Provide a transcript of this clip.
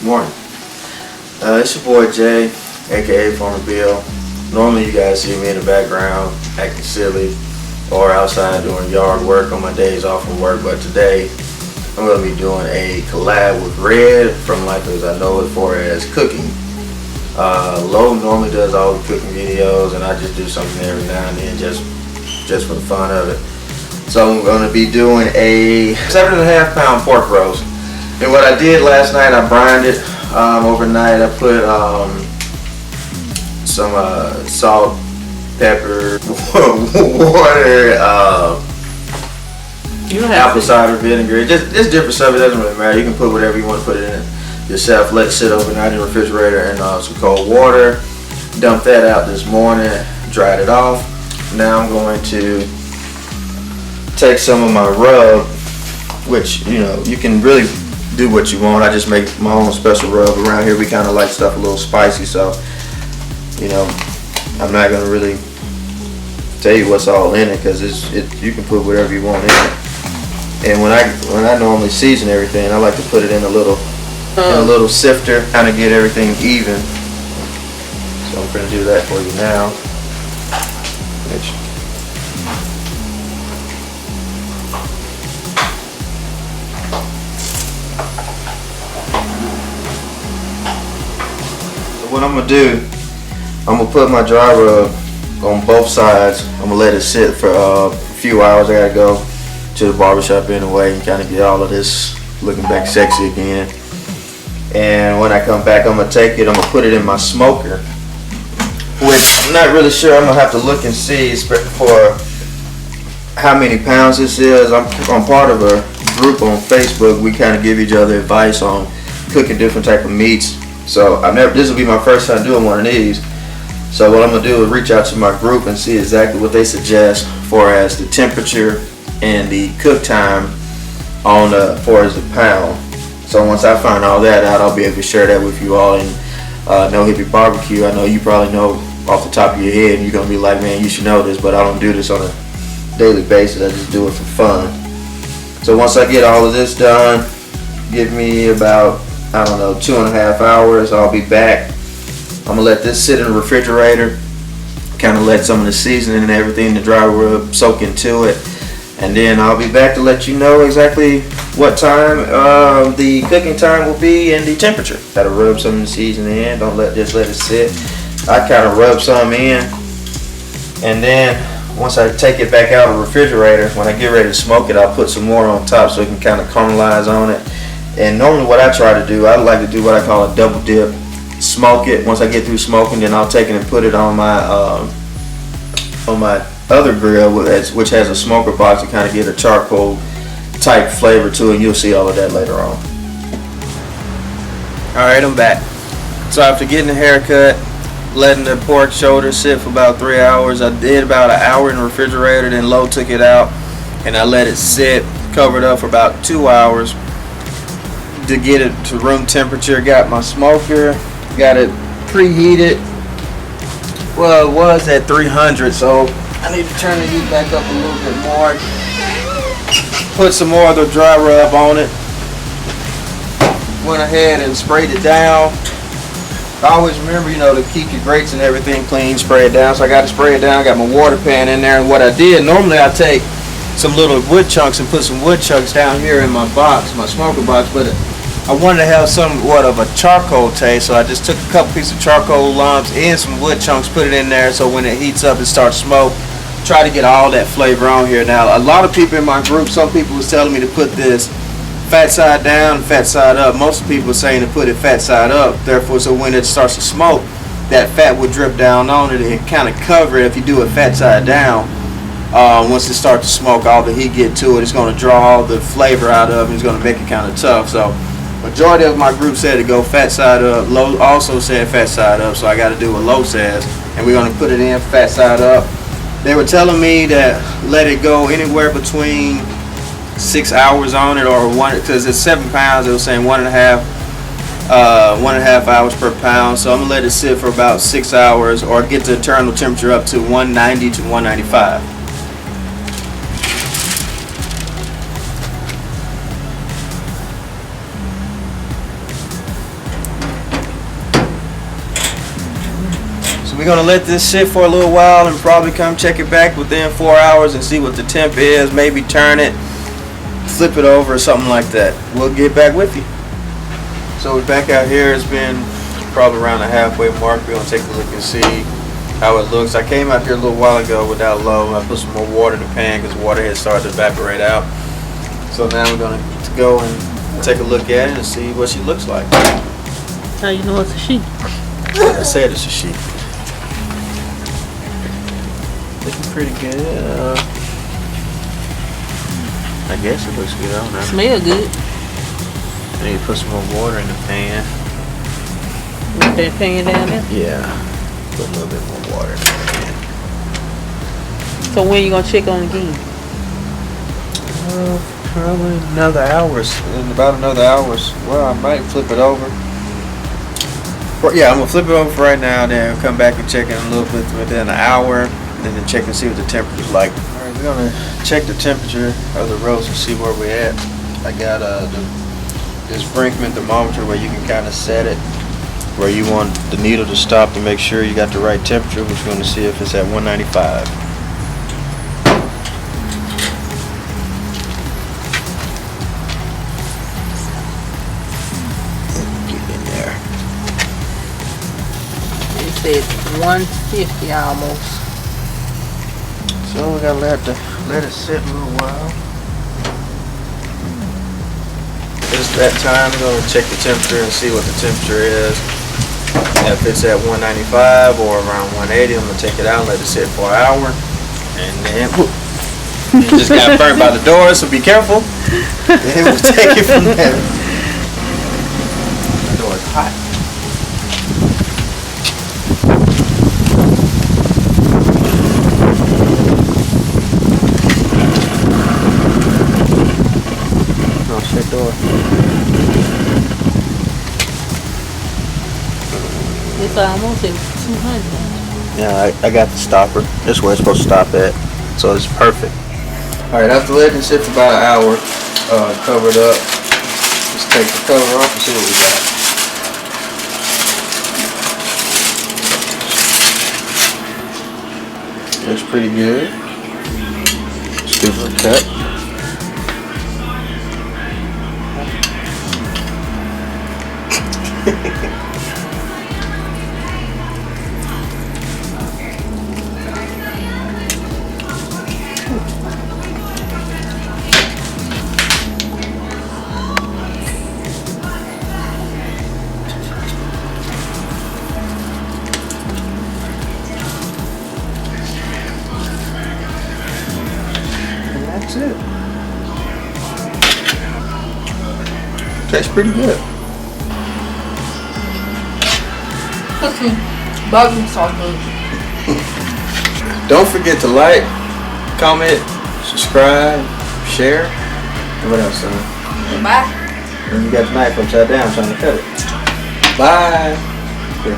morning. It's your boy Jay, aka Farmer Bill. Normally you guys see me in the background acting silly or outside doing yard work on my days off from work, but today I'm going to be doing a collab with Red from As I Know It for as cooking. Low normally does all the cooking videos, and I just do something every now and then just for the fun of it. So I'm going to be doing a 7.5 pound pork roast. And what I did last night, I brined it overnight. I put some salt, pepper, water, apple cider vinegar, just different stuff. It doesn't really matter. You can put whatever you want to put it in yourself. Let it sit overnight in the refrigerator and some cold water. Dumped that out this morning, dried it off. Now I'm going to take some of my rub, which you can really do what you want. I just make my own special rub. Around here we kind of like stuff a little spicy, so I'm not gonna really tell you what's all in it, because you can put whatever you want in it. And when I normally season everything, I like to put it in a little sifter, kind of get everything even. So I'm gonna do that for you now. What I'm gonna do, I'm gonna put my dry rub on both sides. I'm gonna let it sit for a few hours. I gotta go to the barbershop anyway and kind of get all of this looking back sexy again. And when I come back, I'm gonna take it, I'm gonna put it in my smoker, which I'm not really sure. I'm gonna have to look and see for how many pounds this is. I'm part of a group on Facebook. We kind of give each other advice on cooking different type of meats. So this will be my first time doing one of these. So what I'm gonna do is reach out to my group and see exactly what they suggest for as the temperature and the cook time on for as the pound. So once I find all that out, I'll be able to share that with you all. And No Hippie Barbecue, I know you probably know off the top of your head, and you're gonna be like, man, you should know this, but I don't do this on a daily basis. I just do it for fun. So once I get all of this done, give me about 2.5 hours. I'll be back. I'm gonna let this sit in the refrigerator, kind of let some of the seasoning and everything, the dry rub, soak into it, and then I'll be back to let you know exactly what time the cooking time will be and the temperature. Gotta rub some of the seasoning in. Don't just let it sit. I kind of rub some in, and then once I take it back out of the refrigerator, when I get ready to smoke it, I'll put some more on top so it can kind of caramelize on it. And normally what I try to do, I like to do what I call a double dip. Smoke it. Once I get through smoking, then I'll take it and put it on my other grill, which has a smoker box to kind of get a charcoal type flavor to it. You'll see all of that later on. Alright, I'm back. So after getting a haircut, letting the pork shoulder sit for about 3 hours, I did about an hour in the refrigerator, then Lo took it out and I let it sit, covered up for about 2 hours to get it to room temperature. Got my smoker, got it preheated. Well, it was at 300, so I need to turn the heat back up a little bit more. Put some more of the dry rub on it. Went ahead and sprayed it down. I always remember, to keep your grates and everything clean, spray it down. So I got to spray it down. Got my water pan in there, and what I did, normally I take some little wood chunks and put some wood chunks down here in my box, my smoker box, but I wanted to have somewhat of a charcoal taste, so I just took a couple pieces of charcoal lumps and some wood chunks, put it in there, so when it heats up and starts to smoke, try to get all that flavor on here. Now, a lot of people in my group, some people was telling me to put this fat side down, fat side up. Most people were saying to put it fat side up, therefore, so when it starts to smoke, that fat would drip down on it and kind of cover it. If you do it fat side down, once it starts to smoke, all the heat get to it, it's going to draw all the flavor out of it. It's going to make it kind of tough. So majority of my group said to go fat side up. Low also said fat side up, so I got to do what Low says, and we're going to put it in fat side up. They were telling me that let it go anywhere between 6 hours on it, or because it's 7 pounds. It was saying 1.5 hours per pound. So I'm gonna let it sit for about 6 hours, or get the internal temperature up to 190 to 195. gonna let this sit for a little while and probably come check it back within 4 hours and see what the temp is. Maybe turn it, flip it over or something like that. We'll get back with you. So we're back out here. It's been probably around the halfway mark. We're gonna take a look and see how it looks. I came out here a little while ago without low. I put some more water in the pan because water had started to evaporate out. So now we're gonna go and take a look at it and see what she looks like. How you know it's a she? I said it's a she. Looking pretty good. I guess it looks good. I don't know. Smell good. I need to put some more water in the pan. Put that pan down there. Yeah. Put a little bit more water in the pan. So when you gonna check on it again? Probably another hour. In about another hour. Well, I might flip it over. Yeah, I'm gonna flip it over for right now. Then come back and check in a little bit within an hour. And then check and see what the temperature's like. All right, we're gonna check the temperature of the roast and see where we're at. I got this Brinkman thermometer where you can kind of set it where you want the needle to stop to make sure you got the right temperature. We're going to see if it's at 195. Get in there. It said 150 almost. So we gotta let it sit a little while. It's that time. We're gonna check the temperature and see what the temperature is. If it's at 195 or around 180, I'm gonna take it out and let it sit for an hour. And then you just got burnt by the door, so be careful. Then we'll take it from there. The door is hot. Door. It's almost at 200. Yeah, I got the stopper. This is where it's supposed to stop at. So it's perfect. Alright, after letting it sit for about an hour, cover it up. Just take the cover off and see what we got. Looks pretty good. Stupid cut. That's it. Tastes pretty good. Okay. Barbecue sauce good. Don't forget to like, comment, subscribe, share, and what else, son? Bye. And you got the knife upside down trying to cut it. Bye. Here.